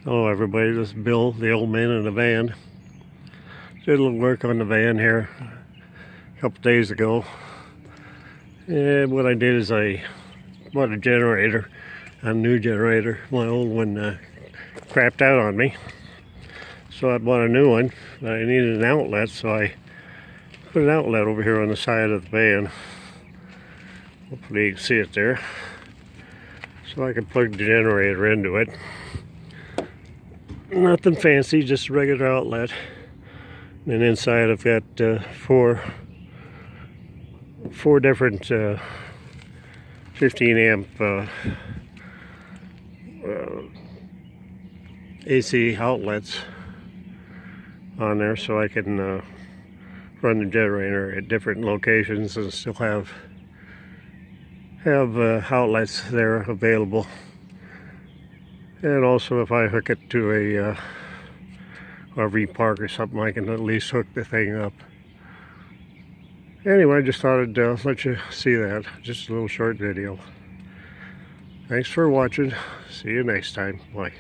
Hello everybody, this is Bill, the old man in the van. Did a little work on the van here a couple days ago. And what I did is I bought a generator, a new generator. My old one crapped out on me. So I bought a new one, but I needed an outlet, so I put an outlet over here on the side of the van. Hopefully you can see it there. So I can plug the generator into it. Nothing fancy, just a regular outlet. And inside I've got four different 15 amp AC outlets on there, so I can run the generator at different locations and still have outlets there available. And also, if I hook it to a RV park or something, I can at least hook the thing up. Anyway, I just thought I'd let you see that. Just a little short video. Thanks for watching. See you next time. Bye.